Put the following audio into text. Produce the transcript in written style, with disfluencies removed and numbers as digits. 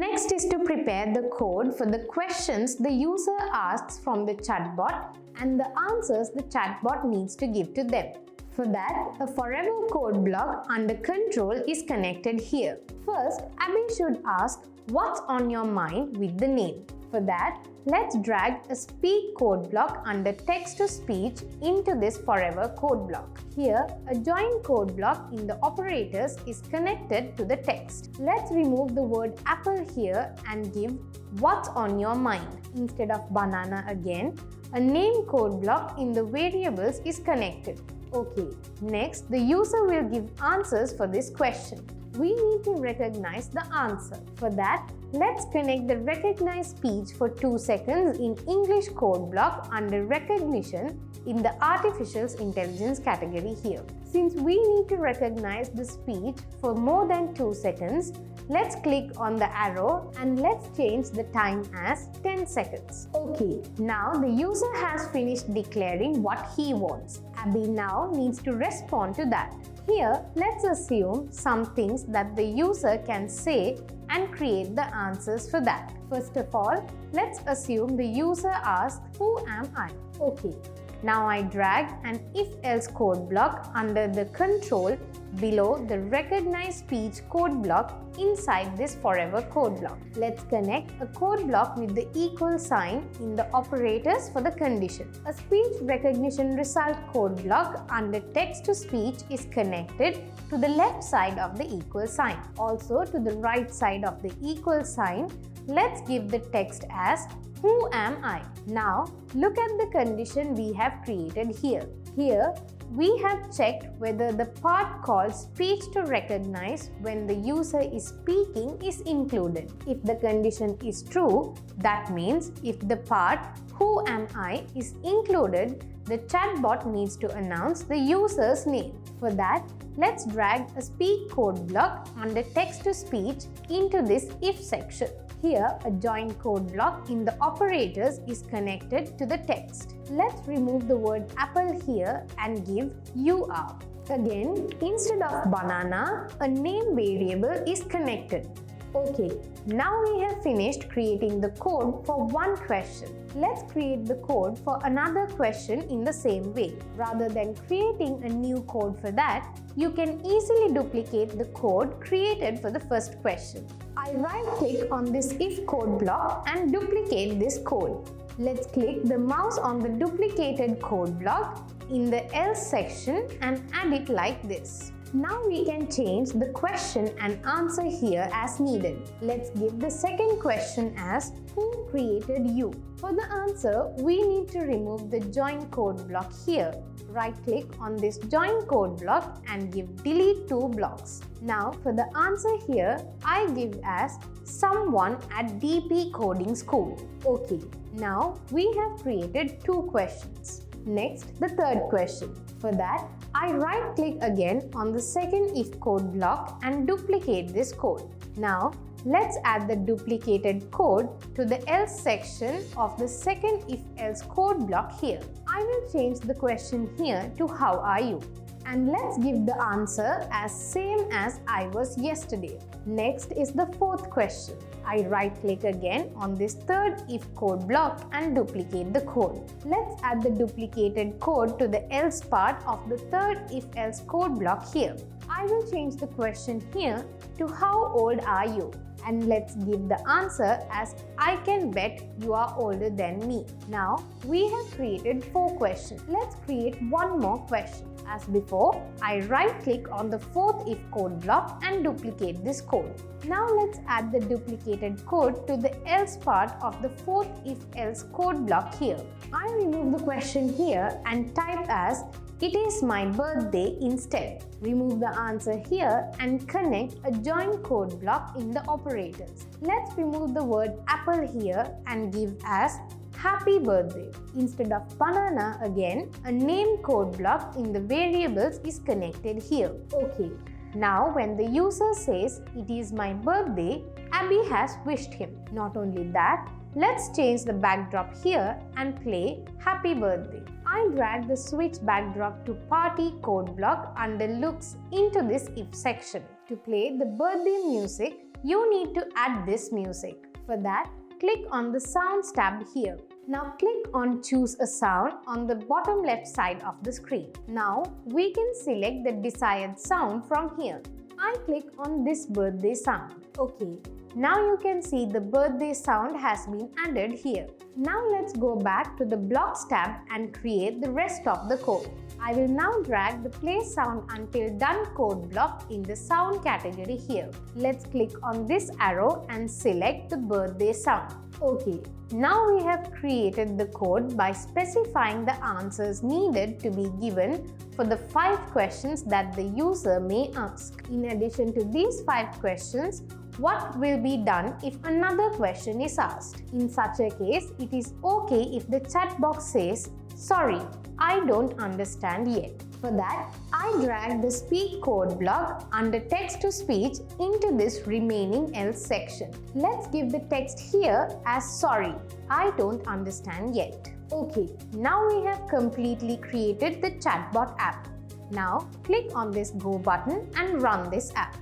Next is to prepare the code for the questions the user asks from the chatbot and the answers the chatbot needs to give to them. For that, a forever code block under control is connected here. First, Abby should ask what's on your mind with the name. For that, let's drag a speak code block under text to speech into this forever code block. Here, a join code block in the operators is connected to the text. Let's remove the word apple here and give what's on your mind. Instead of banana again, a name code block in the variables is connected. Okay, next the user will give answers for this question. We need to recognize the answer. For that, let's connect the recognize speech for 2 seconds in English code block under recognition in the artificial intelligence category here. Since we need to recognize the speech for more than 2 seconds, let's click on the arrow and let's change the time as 10 seconds. Okay, now the user has finished declaring what he wants. Abby now needs to respond to that. Here, let's assume some things that the user can say and create the answers for that. First of all, let's assume the user asks, "Who am I?" Okay, now I drag an if-else code block under the control below the recognize speech code block inside this forever code block. Let's connect a code block with the equal sign in the operators for the condition. A speech recognition result code block under text to speech is connected to the left side of the equal sign. Also to the right side of the equal sign, let's give the text as "Who am I?" Now look at the condition we have created here. Here, we have checked whether the part called speech to recognize when the user is speaking is included. If the condition is true, that means if the part "Who am I?" is included, the chatbot needs to announce the user's name. For that, let's drag a speak code block under text to speech into this if section. Here, a join code block in the operators is connected to the text. Let's remove the word apple here and give "you are." Again, instead of banana, a name variable is connected. Okay, now we have finished creating the code for one question. Let's create the code for another question in the same way. Rather than creating a new code for that, you can easily duplicate the code created for the first question. I right-click on this if code block and duplicate this code. Let's click the mouse on the duplicated code block in the else section and add it like this. Now we can change the question and answer here as needed. Let's give the second question as "Who created you?" For the answer, we need to remove the join code block here. Right-click on this join code block and give delete 2 blocks. Now for the answer here, I give as "someone at DP Coding School." Okay, now we have created 2 questions. Next, the third question. For that, I right-click again on the second if code block and duplicate this code. Now, let's add the duplicated code to the else section of the second if-else code block here. I will change the question here to "How are you?" And let's give the answer as same as I was yesterday. Next is the fourth question. I right-click again on this third if code block and duplicate the code. Let's add the duplicated code to the else part of the third if-else code block here. I will change the question here to "How old are you?" And let's give the answer as "I can bet you are older than me." Now, we have created 4 questions. Let's create one more question. As before, I right-click on the fourth if code block and duplicate this code. Now let's add the duplicated code to the else part of the fourth if-else code block here. I remove the question here and type as "It is my birthday" instead. Remove the answer here and connect a join code block in the operators. Let's remove the word apple here and give as "Happy birthday." Instead of banana again, a name code block in the variables is connected here. Okay, now when the user says "It is my birthday," Abby has wished him. Not only that, let's change the backdrop here and play "Happy birthday." I drag the switch backdrop to party code block under looks into this if section. To play the birthday music, you need to add this music. For that, click on the Sounds tab here. Now click on Choose a Sound on the bottom left side of the screen. Now we can select the desired sound from here. I click on this birthday sound. Okay, now you can see the birthday sound has been added here. Now let's go back to the Blocks tab and create the rest of the code. I will now drag the Play Sound Until Done code block in the sound category here. Let's click on this arrow and select the birthday sound. Okay, now we have created the code by specifying the answers needed to be given for the 5 questions that the user may ask. In addition to these 5 questions, what will be done if another question is asked? In such a case, it is okay if the chat box says, "Sorry, I don't understand yet." For that, I drag the Speak code block under Text to Speech into this remaining else section. Let's give the text here as "Sorry, I don't understand yet." Okay, now we have completely created the chatbot app. Now click on this Go button and run this app.